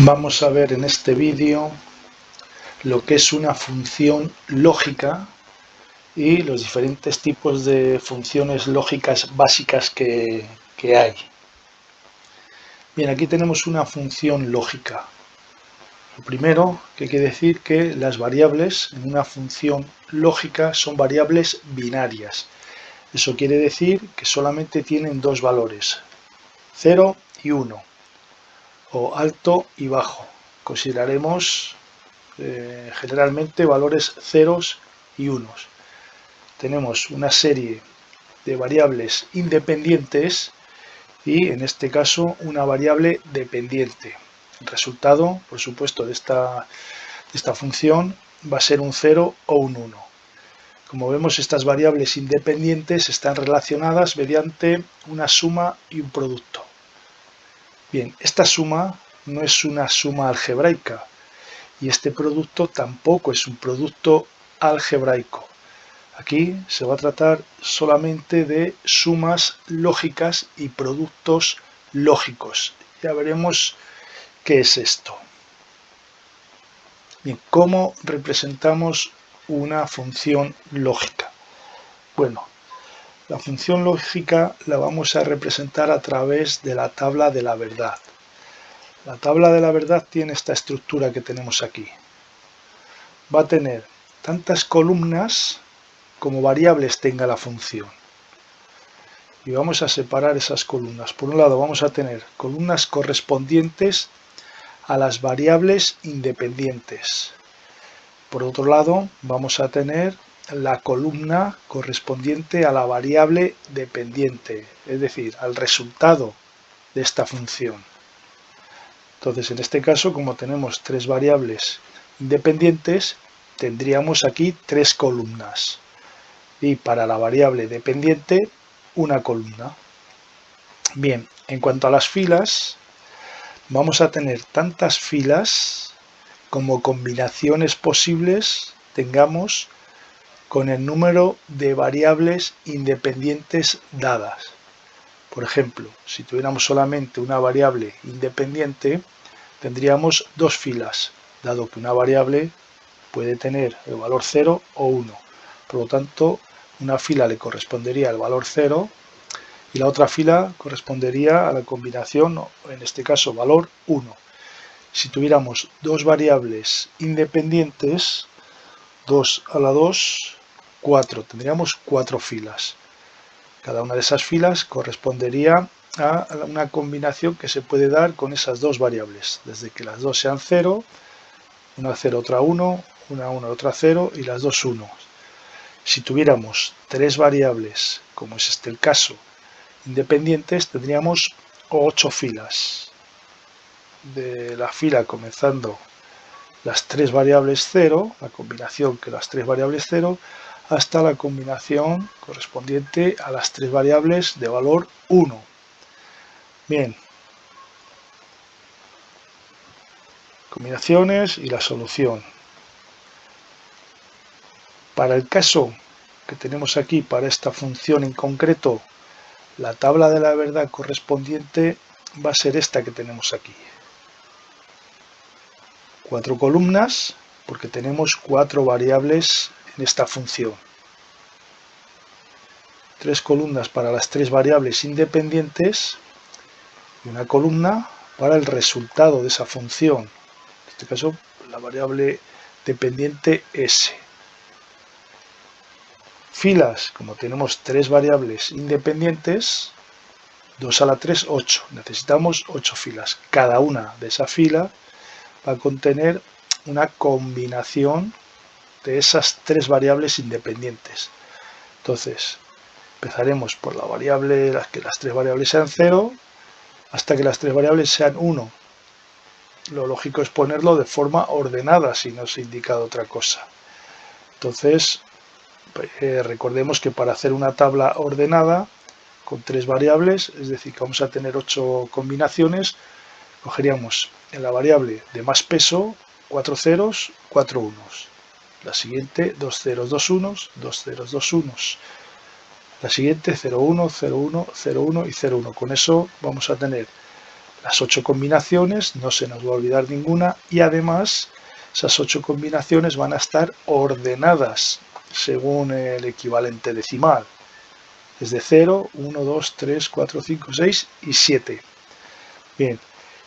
Vamos a ver en este vídeo lo que es una función lógica y los diferentes tipos de funciones lógicas básicas que hay. Bien, aquí tenemos una función lógica. Lo primero que hay que decir que las variables en una función lógica son variables binarias. Eso quiere decir que solamente tienen dos valores, 0 y 1, o alto y bajo. Consideraremos generalmente valores ceros y unos. Tenemos una serie de variables independientes y en este caso una variable dependiente. El resultado, por supuesto, de esta función va a ser un 0 o un 1. Como vemos, estas variables independientes están relacionadas mediante una suma y un producto. Bien, esta suma no es una suma algebraica, y este producto tampoco es un producto algebraico. Aquí se va a tratar solamente de sumas lógicas y productos lógicos. Ya veremos qué es esto. Bien, ¿cómo representamos una función lógica? Bueno, la función lógica la vamos a representar a través de la tabla de la verdad. La tabla de la verdad tiene esta estructura que tenemos aquí. Va a tener tantas columnas como variables tenga la función. Y vamos a separar esas columnas. Por un lado vamos a tener columnas correspondientes a las variables independientes. Por otro lado vamos a tener la columna correspondiente a la variable dependiente, es decir, al resultado de esta función. Entonces, en este caso, como tenemos tres variables independientes, tendríamos aquí tres columnas. Y para la variable dependiente, una columna. Bien, en cuanto a las filas, vamos a tener tantas filas como combinaciones posibles tengamos con el número de variables independientes dadas. Por ejemplo, si tuviéramos solamente una variable independiente, tendríamos dos filas, dado que una variable puede tener el valor 0 o 1. Por lo tanto, una fila le correspondería al valor 0 y la otra fila correspondería a la combinación, en este caso valor 1. Si tuviéramos dos variables independientes, 2 a la 2, 4, tendríamos 4 filas. Cada una de esas filas correspondería a una combinación que se puede dar con esas dos variables, desde que las dos sean 0, una 0, otra 1, una 1, otra 0 y las dos 1. Si tuviéramos tres variables, como es este el caso, independientes, tendríamos 8 filas. De la fila comenzando las tres variables 0, la combinación que las tres variables 0, hasta la combinación correspondiente a las tres variables de valor 1. Bien. Combinaciones y la solución. Para el caso que tenemos aquí, para esta función en concreto, la tabla de la verdad correspondiente va a ser esta que tenemos aquí. 4 columnas, porque tenemos 4 variables en esta función. 3 columnas para las 3 variables independientes y una columna para el resultado de esa función. En este caso, la variable dependiente S. Filas, como tenemos 3 variables independientes, 2 a la 3, 8. Necesitamos 8 filas. Cada una de esa fila va a contener una combinación de esas 3 variables independientes. Entonces, empezaremos por la variable, que las 3 variables sean 0, hasta que las 3 variables sean 1. Lo lógico es ponerlo de forma ordenada, si no se ha indicado otra cosa. Entonces, recordemos que para hacer una tabla ordenada con 3 variables, es decir, que vamos a tener 8 combinaciones, cogeríamos en la variable de más peso 4 ceros, 4 unos. La siguiente, 2 ceros, 2 unos, 2 ceros, 2 unos. La siguiente, 0, 1, 0, 1, 0, 1 y 0, 1. Con eso vamos a tener las 8 combinaciones, no se nos va a olvidar ninguna, y además esas 8 combinaciones van a estar ordenadas según el equivalente decimal, desde 0, 1, 2, 3, 4, 5, 6 y 7. Bien,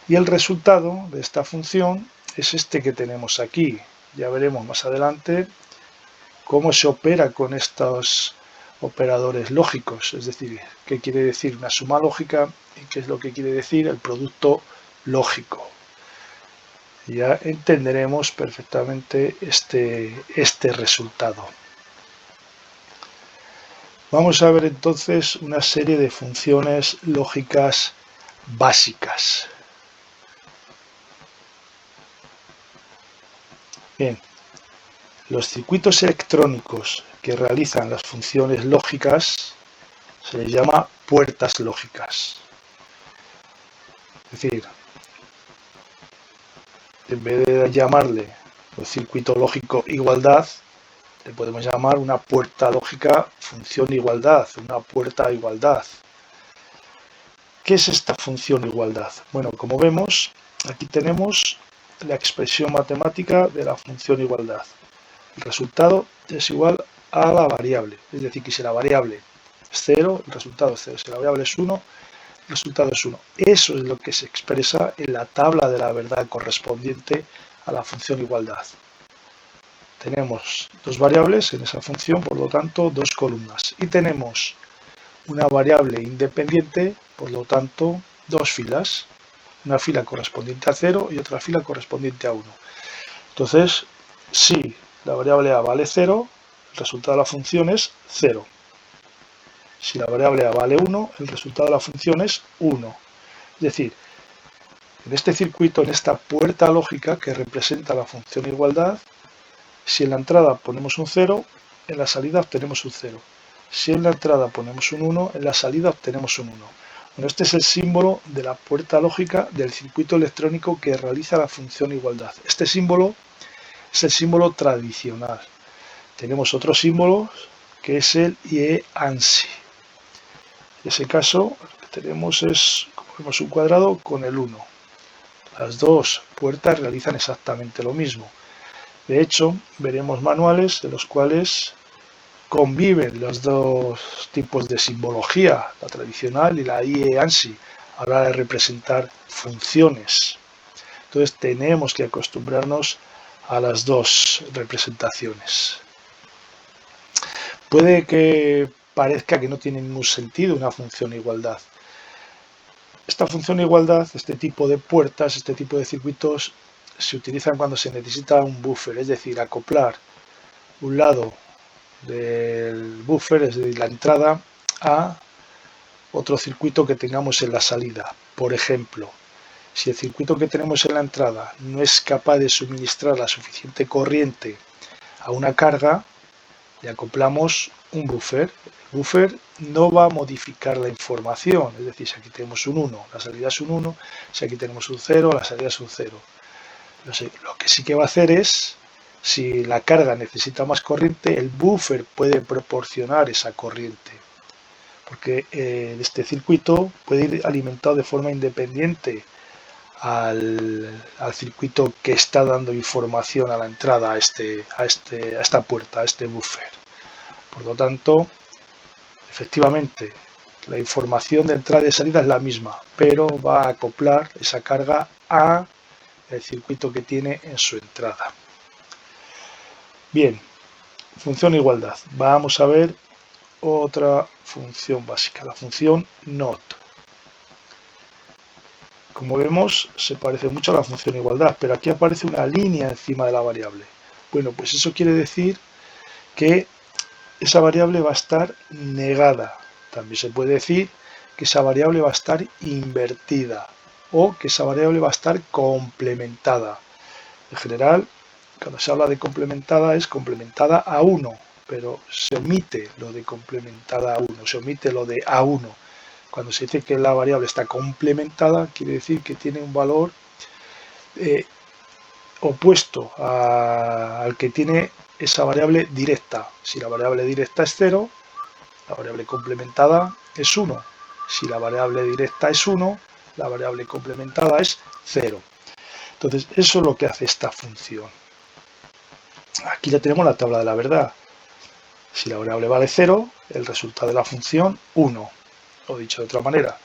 y el resultado de esta función es este que tenemos aquí. Ya veremos más adelante cómo se opera con estos operadores lógicos, es decir, qué quiere decir una suma lógica y qué es lo que quiere decir el producto lógico. Ya entenderemos perfectamente este resultado. Vamos a ver entonces una serie de funciones lógicas básicas. Bien, los circuitos electrónicos que realizan las funciones lógicas se les llama puertas lógicas. Es decir, en vez de llamarle un circuito lógico igualdad, le podemos llamar una puerta lógica función igualdad, una puerta igualdad. ¿Qué es esta función igualdad? Bueno, como vemos, aquí tenemos la expresión matemática de la función igualdad. El resultado es igual a la variable, es decir, que si la variable es 0, el resultado es 0, si la variable es 1, el resultado es 1. Eso es lo que se expresa en la tabla de la verdad correspondiente a la función igualdad. Tenemos dos variables en esa función, por lo tanto, dos columnas. Y tenemos una variable independiente, por lo tanto, dos filas. Una fila correspondiente a 0 y otra fila correspondiente a 1. Entonces, si la variable a vale 0, el resultado de la función es 0. Si la variable a vale 1, el resultado de la función es 1. Es decir, en este circuito, en esta puerta lógica que representa la función igualdad, si en la entrada ponemos un 0, en la salida obtenemos un 0. Si en la entrada ponemos un 1, en la salida obtenemos un 1. Bueno, este es el símbolo de la puerta lógica del circuito electrónico que realiza la función igualdad. Este símbolo es el símbolo tradicional. Tenemos otro símbolo que es el IE-ANSI. En ese caso, lo que tenemos es, como vemos, un cuadrado con el 1. Las dos puertas realizan exactamente lo mismo. De hecho, veremos manuales de los cuales conviven los dos tipos de simbología, la tradicional y la IE-ANSI, a la hora de representar funciones. Entonces tenemos que acostumbrarnos a las dos representaciones. Puede que parezca que no tiene ningún sentido una función igualdad. Esta función igualdad, este tipo de puertas, este tipo de circuitos, se utilizan cuando se necesita un buffer, es decir, acoplar un lado del buffer, es decir, la entrada, a otro circuito que tengamos en la salida. Por ejemplo, si el circuito que tenemos en la entrada no es capaz de suministrar la suficiente corriente a una carga, le acoplamos un buffer. El buffer no va a modificar la información, es decir, si aquí tenemos un 1, la salida es un 1, si aquí tenemos un 0, la salida es un 0. Lo que sí que va a hacer es, si la carga necesita más corriente, el buffer puede proporcionar esa corriente, porque este circuito puede ir alimentado de forma independiente al circuito que está dando información a la entrada a esta puerta, a este buffer. Por lo tanto, efectivamente, la información de entrada y de salida es la misma, pero va a acoplar esa carga a el circuito que tiene en su entrada. Bien, función igualdad. Vamos a ver otra función básica, la función NOT. Como vemos, se parece mucho a la función igualdad, pero aquí aparece una línea encima de la variable. Bueno, pues eso quiere decir que esa variable va a estar negada. También se puede decir que esa variable va a estar invertida o que esa variable va a estar complementada. En general, cuando se habla de complementada es complementada a 1, pero se omite lo de complementada a 1, se omite lo de a1. Cuando se dice que la variable está complementada, quiere decir que tiene un valor opuesto al que tiene esa variable directa. Si la variable directa es 0, la variable complementada es 1. Si la variable directa es 1, la variable complementada es 0. Entonces, eso es lo que hace esta función. Aquí ya tenemos la tabla de la verdad. Si la variable vale 0, el resultado de la función 1. O dicho de otra manera,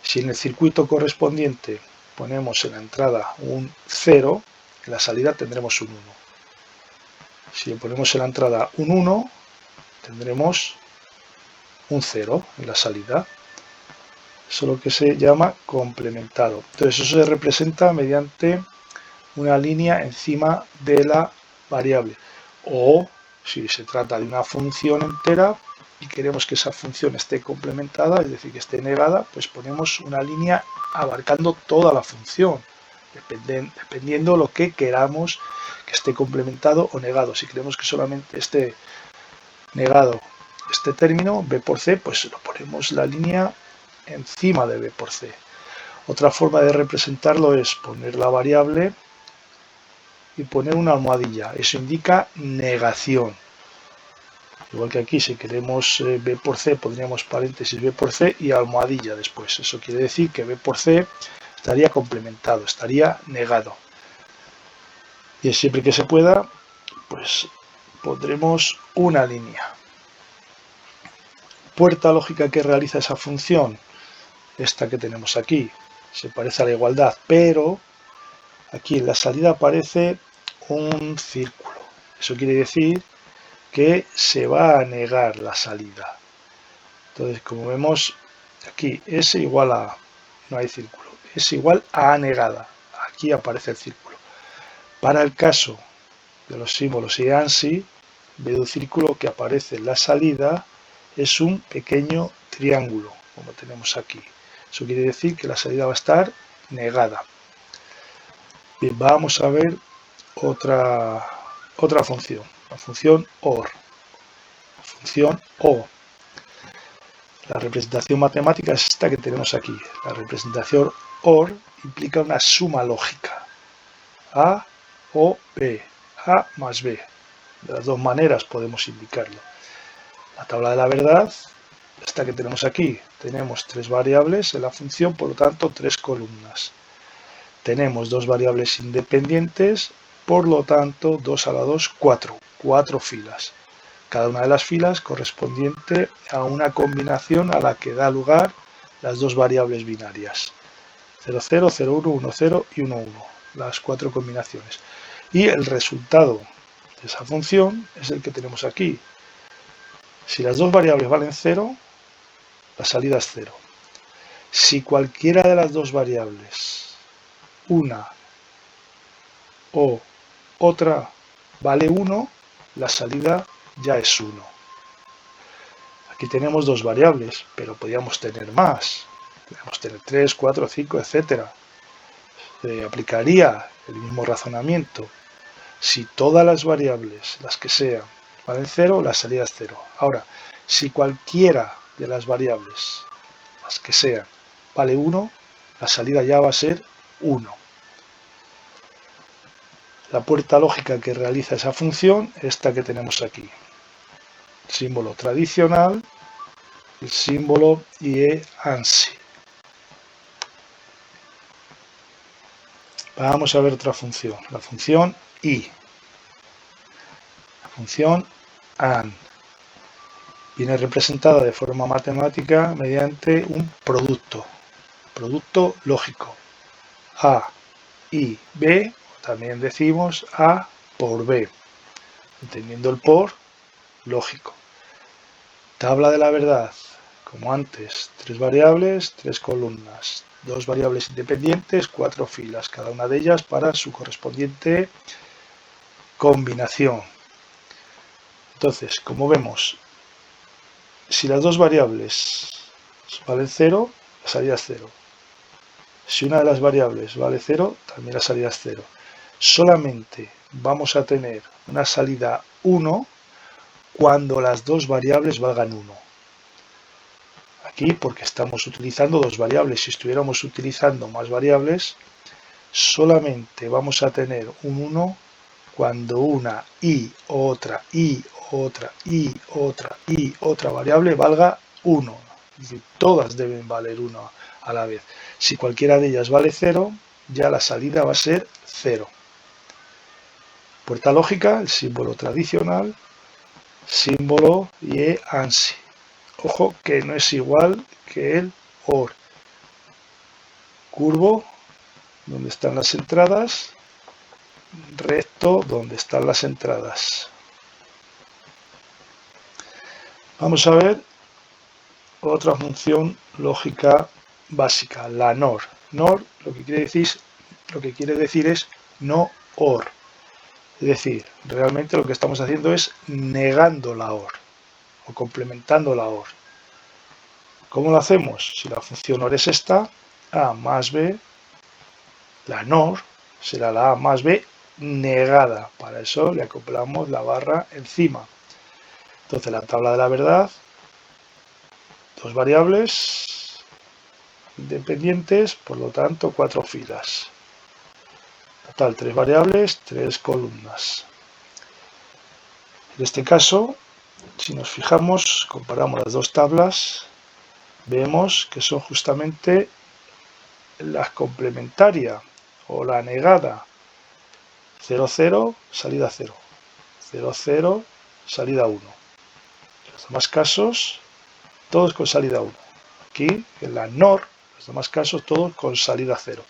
si en el circuito correspondiente ponemos en la entrada un 0, en la salida tendremos un 1. Si le ponemos en la entrada un 1, tendremos un 0 en la salida. Eso es lo que se llama complementado. Entonces eso se representa mediante una línea encima de la variable. O si se trata de una función entera y queremos que esa función esté complementada, es decir, que esté negada, pues ponemos una línea abarcando toda la función, dependiendo lo que queramos que esté complementado o negado. Si queremos que solamente esté negado este término, b por c, pues lo ponemos la línea encima de b por c. Otra forma de representarlo es poner la variable y poner una almohadilla. Eso indica negación. Igual que aquí, si queremos b por c, pondríamos paréntesis b por c y almohadilla después. Eso quiere decir que b por c estaría complementado, estaría negado. Y siempre que se pueda, pues pondremos una línea. Puerta lógica que realiza esa función, esta que tenemos aquí, se parece a la igualdad, pero aquí en la salida aparece un círculo. Eso quiere decir que se va a negar la salida. Entonces, como vemos aquí, S igual a, no hay círculo, S igual a negada. Aquí aparece el círculo. Para el caso de los símbolos y ANSI, en vez de un círculo que aparece en la salida, es un pequeño triángulo, como tenemos aquí. Eso quiere decir que la salida va a estar negada. Bien, vamos a ver otra función, la función OR. La función O. La representación matemática es esta que tenemos aquí. La representación OR implica una suma lógica. A o B. A más B. De las dos maneras podemos indicarlo. La tabla de la verdad, esta que tenemos aquí, tenemos tres variables en la función, por lo tanto, tres columnas. Tenemos dos variables independientes, por lo tanto, 2 a la 2, 4. 4 filas. Cada una de las filas correspondiente a una combinación a la que da lugar las dos variables binarias. 0, 0, 0, 1, 1, 0 y 1, 1. Las cuatro combinaciones. Y el resultado de esa función es el que tenemos aquí. Si las dos variables valen 0, la salida es 0. Si cualquiera de las dos variables, una o otra, vale 1, la salida ya es 1. Aquí tenemos dos variables, pero podríamos tener más. Podríamos tener 3, 4, 5, etc. Se aplicaría el mismo razonamiento. Si todas las variables, las que sean, valen 0, la salida es 0. Ahora, si cualquiera de las variables, las que sean, vale 1, la salida ya va a ser 1. La puerta lógica que realiza esa función es esta que tenemos aquí. El símbolo tradicional, el símbolo IE ANSI. Vamos a ver otra función, la función I. La función AND. Viene representada de forma matemática mediante un producto lógico. A, I, B, también decimos A por B, entendiendo el por lógico. Tabla de la verdad, como antes, tres variables, tres columnas, dos variables independientes, cuatro filas, cada una de ellas para su correspondiente combinación. Entonces, como vemos, si las dos variables valen 0, la salida es 0. Si una de las variables vale 0, también la salida es 0. Solamente vamos a tener una salida 1 cuando las dos variables valgan 1. Aquí porque estamos utilizando dos variables. Si estuviéramos utilizando más variables, solamente vamos a tener un 1 cuando una y otra variable valga 1. Es decir, todas deben valer 1 a la vez. Si cualquiera de ellas vale 0, ya la salida va a ser 0. Puerta lógica, el símbolo tradicional, símbolo y ANSI. Ojo que no es igual que el OR. Curvo, donde están las entradas, recto, donde están las entradas. Vamos a ver otra función lógica básica, la NOR. NOR lo que quiere decir es no OR. Es decir, realmente lo que estamos haciendo es negando la OR o complementando la OR. ¿Cómo lo hacemos? Si la función OR es esta, A más B, la NOR será la A más B negada. Para eso le acoplamos la barra encima. Entonces la tabla de la verdad, dos variables independientes, por lo tanto 4 filas. Total, 3 variables, 3 columnas. En este caso, si nos fijamos, comparamos las dos tablas, vemos que son justamente las complementarias o la negada. 0, 0, salida 0. 0, 0, salida 1. En los demás casos, todos con salida 1. Aquí, en la NOR, en los demás casos, todos con salida 0.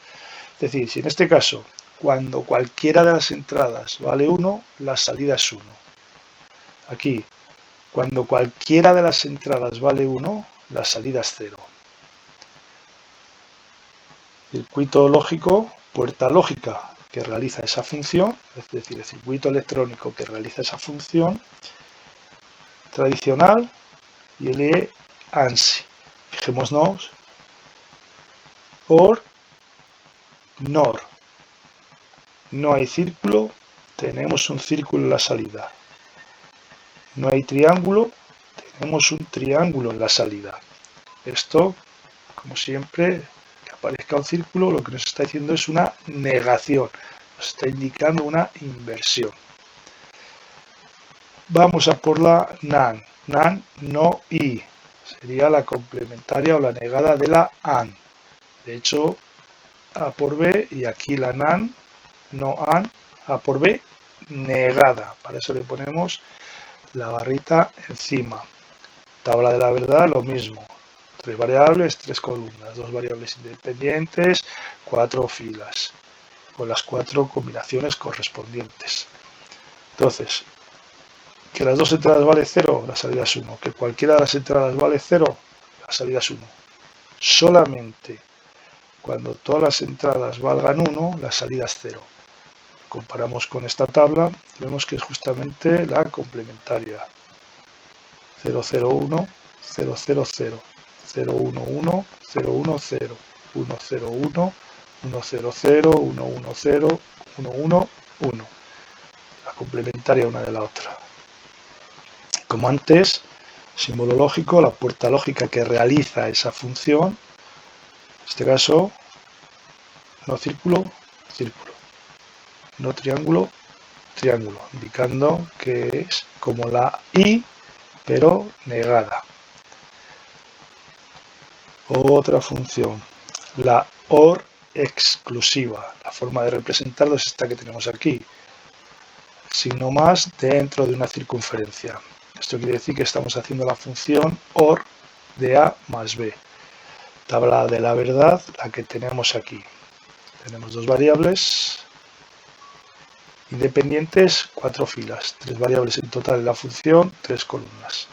Es decir, si en este caso, cuando cualquiera de las entradas vale 1, la salida es 1. Aquí, cuando cualquiera de las entradas vale 1, la salida es 0. Circuito lógico, puerta lógica que realiza esa función, es decir, el circuito electrónico que realiza esa función tradicional y el ANSI. Fijémonos, OR, NOR. No hay círculo, tenemos un círculo en la salida. No hay triángulo, tenemos un triángulo en la salida. Esto, como siempre, que aparezca un círculo, lo que nos está diciendo es una negación, nos está indicando una inversión. Vamos a por la NAN. NAN no I. Sería la complementaria o la negada de la AND. De hecho, A por B y aquí la NAN, no AND, A por B, negada. Para eso le ponemos la barrita encima. Tabla de la verdad, lo mismo. 3 variables, 3 columnas, 2 variables independientes, 4 filas, con las 4 combinaciones correspondientes. Entonces, que las dos entradas vale 0, la salida es 1. Que cualquiera de las entradas vale 0, la salida es 1. Solamente cuando todas las entradas valgan 1, la salida es 0. Comparamos con esta tabla, vemos que es justamente la complementaria. 0, 0, 1, 0, 0, 0, 0, 1, 1, 0, 1, 0, 1, 0, 1, 1, 0, 0, 1, 1, 0, 1, 1, 1. La complementaria una de la otra. Como antes, símbolo lógico, la puerta lógica que realiza esa función, en este caso, no círculo, círculo, no triángulo, triángulo, indicando que es como la I, pero negada. Otra función, la OR exclusiva. La forma de representarlo es esta que tenemos aquí. Signo más dentro de una circunferencia. Esto quiere decir que estamos haciendo la función OR de A más B. Tabla de la verdad, la que tenemos aquí. Tenemos dos variables independientes, 4 filas, 3 variables en total en la función, 3 columnas.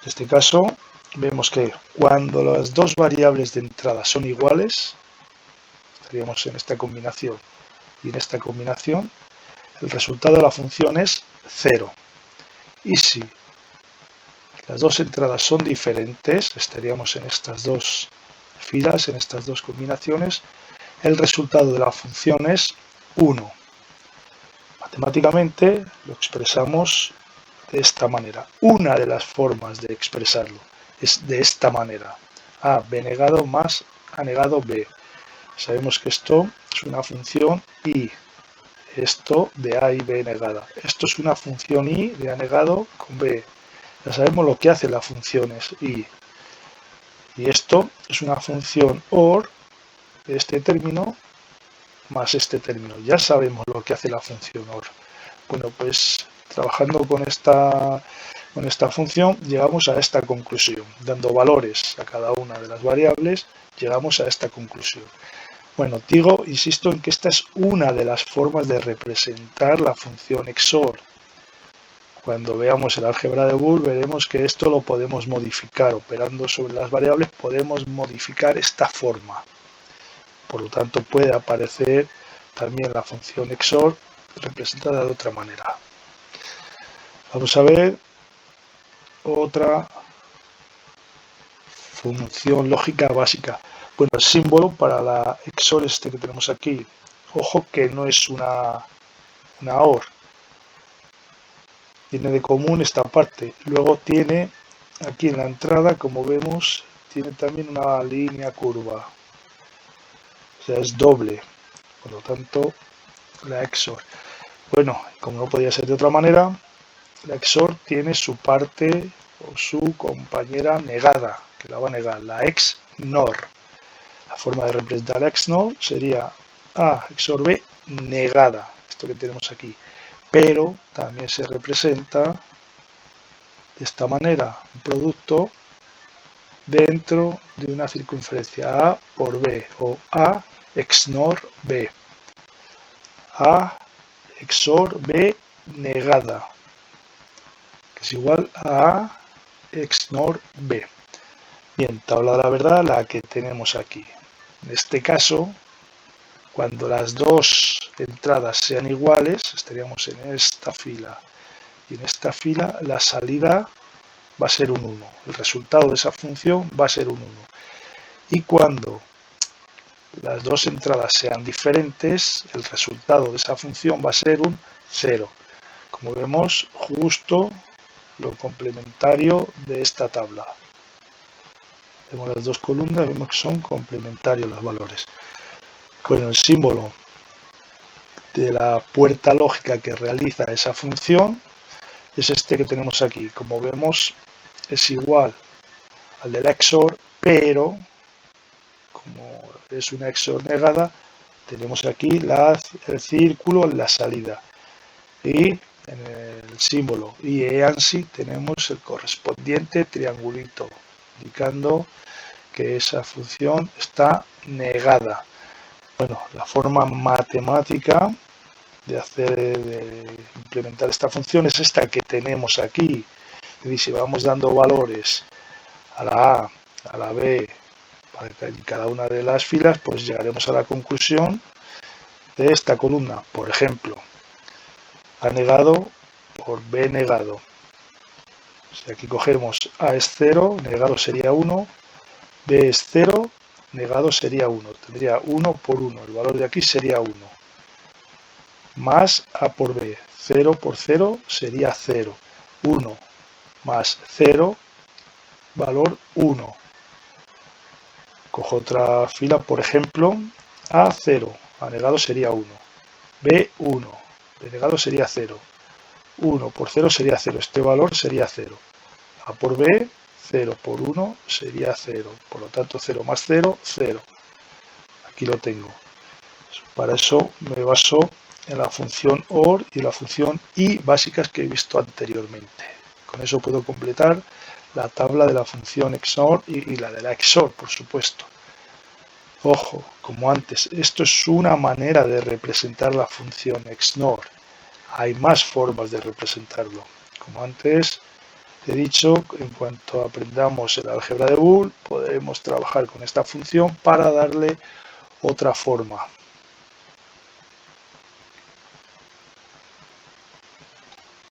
En este caso, vemos que cuando las dos variables de entrada son iguales, estaríamos en esta combinación y en esta combinación, el resultado de la función es 0. Y si las dos entradas son diferentes, estaríamos en estas dos filas, en estas dos combinaciones, el resultado de la función es 1. Matemáticamente lo expresamos de esta manera. Una de las formas de expresarlo es de esta manera. A, B negado más A negado B. Sabemos que esto es una función I. Esto de A y B negada. Esto es una función I de A negado con B. Ya sabemos lo que hace las funciones I. Y esto es una función OR, este término más este término. Ya sabemos lo que hace la función OR. Bueno, pues trabajando con esta función llegamos a esta conclusión. Dando valores a cada una de las variables, llegamos a esta conclusión. Bueno, digo, insisto en que esta es una de las formas de representar la función XOR. Cuando veamos el álgebra de Boole veremos que esto lo podemos modificar. Operando sobre las variables podemos modificar esta forma. Por lo tanto puede aparecer también la función XOR representada de otra manera. Vamos a ver otra función lógica básica. Bueno, el símbolo para la XOR este que tenemos aquí. Ojo que no es una OR. Tiene de común esta parte. Luego tiene aquí en la entrada, como vemos, tiene también una línea curva. O sea, es doble. Por lo tanto, la XOR. Bueno, como no podía ser de otra manera, la XOR tiene su parte o su compañera negada, que la va a negar, la XNOR. La forma de representar la XNOR sería A XOR B negada, esto que tenemos aquí. Pero también se representa de esta manera, un producto dentro de una circunferencia A por B, o A XNOR B. A XOR B negada, que es igual a A XNOR B. Bien, tabla de la verdad, la que tenemos aquí. En este caso, cuando las dos entradas sean iguales, estaríamos en esta fila. Y en esta fila la salida va a ser un 1. El resultado de esa función va a ser un 1. Y cuando las dos entradas sean diferentes, el resultado de esa función va a ser un 0. Como vemos, justo lo complementario de esta tabla. Vemos las dos columnas, vemos que son complementarios los valores. Bueno, el símbolo de la puerta lógica que realiza esa función es este que tenemos aquí. Como vemos, es igual al del XOR, pero como es una XOR negada, tenemos aquí el círculo en la salida. Y en el símbolo IE-ANSI tenemos el correspondiente triangulito, indicando que esa función está negada. Bueno, la forma matemática de implementar esta función es esta que tenemos aquí. Y si vamos dando valores a la A, a la B, para cada una de las filas, pues llegaremos a la conclusión de esta columna. Por ejemplo, A negado por B negado. Si aquí cogemos A es 0, negado sería 1, B es 0, negado sería 1. Tendría 1 por 1. El valor de aquí sería 1. Más A por B. 0 por 0 sería 0. 1 más 0, valor 1. Cojo otra fila, por ejemplo, A0. A negado sería 1. B1. B negado sería 0. 1 por 0 sería 0. Este valor sería 0. A por B, 0 por 1 sería 0. Por lo tanto, 0 más 0, 0. Aquí lo tengo. Para eso me baso en la función OR y la función I básicas que he visto anteriormente. Con eso puedo completar la tabla de la función XOR y la de la XOR, por supuesto. Ojo, como antes, esto es una manera de representar la función XNOR. Hay más formas de representarlo. Como antes he dicho, en cuanto aprendamos el álgebra de Boole, podremos trabajar con esta función para darle otra forma.